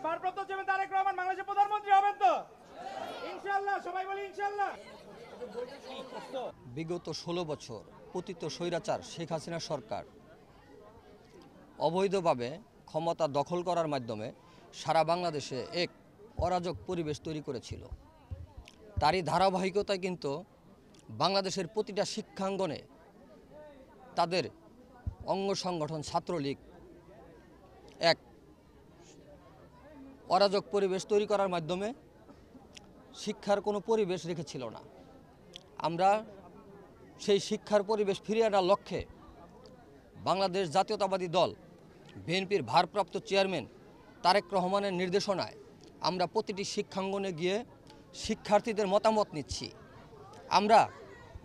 ভারপ্রাপ্ত চেয়ারম্যান তারেক রহমান বাংলাদেশের প্রধানমন্ত্রী হবেন তো? ইনশাআল্লাহ, সবাই বলি ইনশাআল্লাহ। বিগত ১৬ বছর পতিত স্বৈরাচার শেখ হাসিনা সরকার অবৈধভাবে ক্ষমতা দখল করার মাধ্যমে সারা বাংলাদেশে এক অরাজক পরিবেশ তৈরি করেছিল। তারই ধারাবাহিকতায় কিন্তু বাংলাদেশের প্রতিটা শিক্ষাঙ্গনে তাদের অঙ্গ সংগঠন ছাত্রলীগ এক অরাজক পরিবেশ তৈরি করার মাধ্যমে শিক্ষার কোনো পরিবেশ রেখেছিল না। আমরা সেই শিক্ষার পরিবেশ ফিরিয়ে আনার লক্ষ্যে বাংলাদেশ জাতীয়তাবাদী দল বিএনপির ভারপ্রাপ্ত চেয়ারম্যান তারেক রহমানের নির্দেশনায় আমরা প্রতিটি শিক্ষাঙ্গনে গিয়ে শিক্ষার্থীদের মতামত নিচ্ছি। আমরা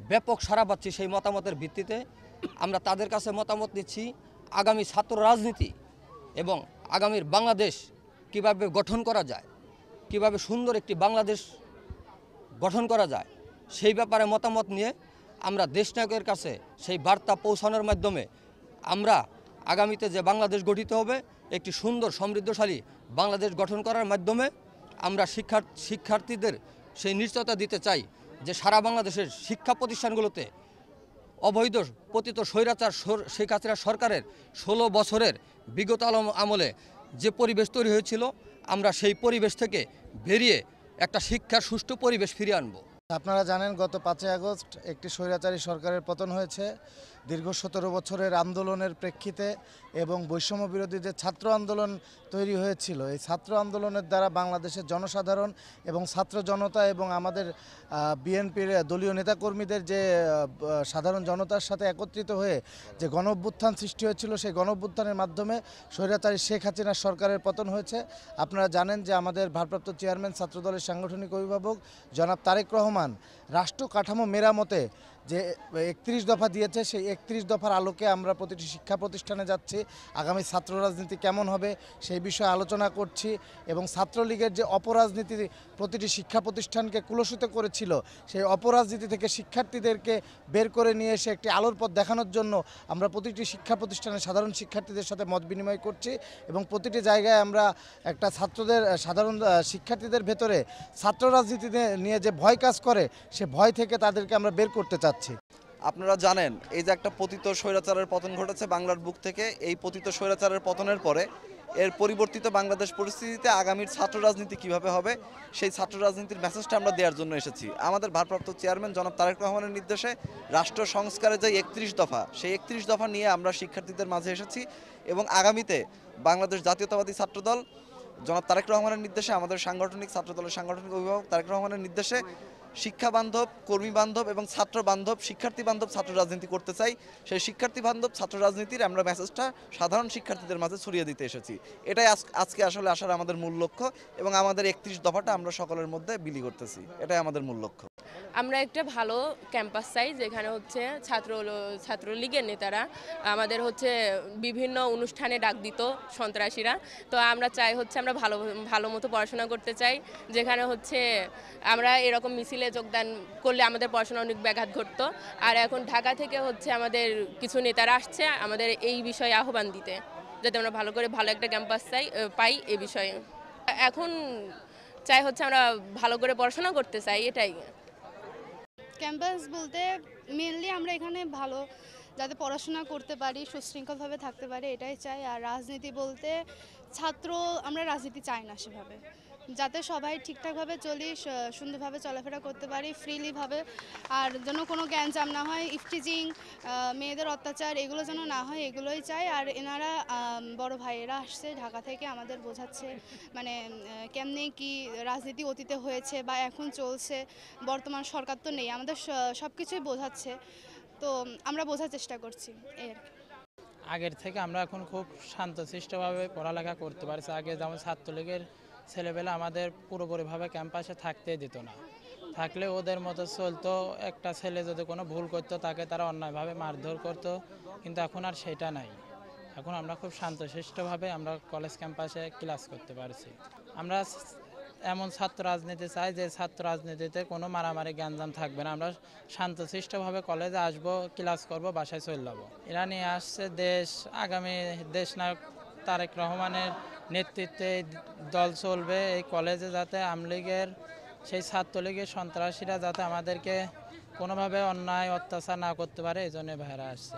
ব্যাপক সাড়া পাচ্ছি। সেই মতামতের ভিত্তিতে আমরা তাদের কাছে মতামত নিচ্ছি আগামী ছাত্র রাজনীতি এবং আগামীর বাংলাদেশ কিভাবে গঠন করা যায়, কিভাবে সুন্দর একটি বাংলাদেশ গঠন করা যায়, সেই ব্যাপারে মতামত নিয়ে আমরা দেশনায়কের কাছে সেই বার্তা পৌঁছানোর মাধ্যমে আমরা আগামীতে যে বাংলাদেশ গঠিত হবে একটি সুন্দর সমৃদ্ধশালী বাংলাদেশ গঠন করার মাধ্যমে আমরা শিক্ষার্থীদের সেই নিশ্চয়তা দিতে চাই যে সারা বাংলাদেশের শিক্ষা প্রতিষ্ঠানগুলোতে অবৈধ পতিত স্বৈরাচার শেখ হাসিনা সরকারের ১৬ বছরের বিগত আমলে যে পরিবেশ তৈরি হয়েছিল আমরা সেই পরিবেশ থেকে বেরিয়ে একটা শিক্ষার সুষ্ঠু পরিবেশ ফিরিয়ে আনব। আপনারা জানেন গত ৫ই আগস্ট একটি স্বৈরাচারী সরকারের পতন হয়েছে। দীর্ঘ ১৭ বছরের আন্দোলনের প্রেক্ষিতে এবং বৈষম্য বিরোধী যে ছাত্র আন্দোলন তৈরি হয়েছিল, এই ছাত্র আন্দোলনের দ্বারা বাংলাদেশের জনসাধারণ এবং ছাত্র জনতা এবং আমাদের বিএনপির দলীয় নেতাকর্মীদের যে সাধারণ জনতার সাথে একত্রিত হয়ে যে গণঅভ্যুত্থান সৃষ্টি হয়েছিল, সেই গণঅভ্যুত্থানের মাধ্যমে স্বৈরাচারী শেখ হাসিনা সরকারের পতন হয়েছে। আপনারা জানেন যে আমাদের ভারপ্রাপ্ত চেয়ারম্যান ছাত্রদলের সাংগঠনিক অভিভাবক জনাব তারেক রহমান রাষ্ট্র কাঠামো মেরামতে যে ৩১ দফা দিয়েছে, সেই ৩১ দফার আলোকে আমরা প্রতিটি শিক্ষা প্রতিষ্ঠানে যাচ্ছি। আগামী ছাত্র রাজনীতি কেমন হবে সেই বিষয়ে আলোচনা করছি এবং ছাত্রলীগের যে অপরাজনীতি প্রতিটি শিক্ষা প্রতিষ্ঠানকে কুলসিত করেছিল, সেই অপরাজনীতি থেকে শিক্ষার্থীদেরকে বের করে নিয়ে এসে একটি আলোর পথ দেখানোর জন্য আমরা প্রতিটি শিক্ষা প্রতিষ্ঠানে সাধারণ শিক্ষার্থীদের সাথে মত বিনিময় করছি এবং প্রতিটি জায়গায় আমরা একটা সাধারণ শিক্ষার্থীদের ভেতরে ছাত্র রাজনীতি নিয়ে যে ভয় কাজ করে, সে ভয় থেকে তাদেরকে আমরা বের করতে চাচ্ছি। আপনারা জানেন এই যে একটা পতিত স্বৈরাচারের পতন ঘটেছে বাংলার বুক থেকে, এই পতিত স্বৈরাচারের পতনের পরে এর পরিবর্তিত বাংলাদেশ পরিস্থিতিতে আগামীর ছাত্র রাজনীতি কিভাবে হবে সেই ছাত্র রাজনীতির মেসেজটা আমরা দেওয়ার জন্য এসেছি। আমাদের ভারপ্রাপ্ত চেয়ারম্যান জনাব তারেক রহমানের নির্দেশে রাষ্ট্র সংস্কারের যে ৩১ দফা, সেই ৩১ দফা নিয়ে আমরা শিক্ষার্থীদের মাঝে এসেছি এবং আগামীতে বাংলাদেশ জাতীয়তাবাদী ছাত্রদল জনাব তারেক রহমানের নির্দেশে, আমাদের সাংগঠনিক ছাত্রদলের সাংগঠনিক অভিভাবক তারেক রহমানের নির্দেশে শিক্ষা বান্ধব, কর্মী বান্ধব এবং ছাত্র বান্ধব, শিক্ষার্থী বান্ধব ছাত্র রাজনীতি করতে চাই। সেই শিক্ষার্থী বান্ধব ছাত্র রাজনীতির আমরা মেসেজটা সাধারণ শিক্ষার্থীদের মাঝে ছড়িয়ে দিতে এসেছি। এটাই আজকে আসলে আসার আমাদের মূল লক্ষ্য এবং আমাদের ৩১ দফাটা আমরা সকলের মধ্যে বিলি করতেছি, এটাই আমাদের মূল লক্ষ্য। আমরা একটা ভালো ক্যাম্পাস চাই যেখানে হচ্ছে ছাত্রলীগের নেতারা আমাদের হচ্ছে বিভিন্ন অনুষ্ঠানে ডাক দিত সন্ত্রাসীরা, তো আমরা চাই হচ্ছে আমরা ভালো মতো পড়াশোনা করতে চাই, যেখানে হচ্ছে আমরা এরকম মিছিলে যোগদান করলে আমাদের পড়াশোনা অনেক ব্যাঘাত ঘটতো। আর এখন ঢাকা থেকে হচ্ছে আমাদের কিছু নেতারা আসছে আমাদের এই বিষয়ে আহ্বান দিতে, যাতে আমরা ভালো একটা ক্যাম্পাস পাই। এই বিষয়ে এখন চাই হচ্ছে আমরা ভালো করে পড়াশোনা করতে চাই। এটাই ক্যাম্পাস বলতে মেনলি আমরা এখানে ভালো যাতে পড়াশোনা করতে পারি, সুশৃঙ্খলভাবে থাকতে পারি, এটাই চাই। আর রাজনীতি বলতে আমরা রাজনীতি চাই না সেভাবে, যাতে সবাই ঠিকঠাকভাবে চলি, সুন্দরভাবে চলাফেরা করতে পারি ফ্রিলিভাবে, আর যেন কোনো গ্যাঞ্জাম না হয়, ইফটিজিং, মেয়েদের অত্যাচার এগুলো যেন না হয়, এগুলোই চাই। আর এনারা বড় ভাইয়েরা আসছে ঢাকা থেকে, আমাদের বোঝাচ্ছে মানে কেমনে কি রাজনীতি অতীতে হয়েছে বা এখন চলছে, বর্তমান সরকার তো নেই, আমাদের সব কিছুই বোঝাচ্ছে, তো আমরা বোঝার চেষ্টা করছি। আগের থেকে আমরা এখন খুব শান্তশিষ্টভাবে পড়ালেখা করতে পারছি। আগে যেমন ছাত্রলীগের ছেলেবেলা আমাদের পুরোপুরিভাবে ক্যাম্পাসে থাকতে দিত না, থাকলে ওদের মতো চলতো। একটা ছেলে যদি কোনো ভুল করতো তাকে তারা অন্যায়ভাবে মারধর করতো, কিন্তু এখন আর সেটা নাই। এখন আমরা খুব শান্তশিষ্টভাবে আমরা কলেজ ক্যাম্পাসে ক্লাস করতে পারছি। আমরা এমন ছাত্র রাজনীতি চাই যে ছাত্র রাজনীতিতে কোনো মারামারি গ্যাঞ্জাম থাকবে না। আমরা শান্তশিষ্টভাবে কলেজে আসবো, ক্লাস করব, বাসায় চলে যাবো। এরা নিয়ে আসছে আগামী দেশনায়ক তারেক রহমানের নেতৃত্বে এই দল চলবে। এই কলেজে যাতে আমলীগের সেই ছাত্রলীগের সন্ত্রাসীরা যাতে আমাদেরকে কোনোভাবে অন্যায় অত্যাচার না করতে পারে, এই জন্য ভাইরা আসছে।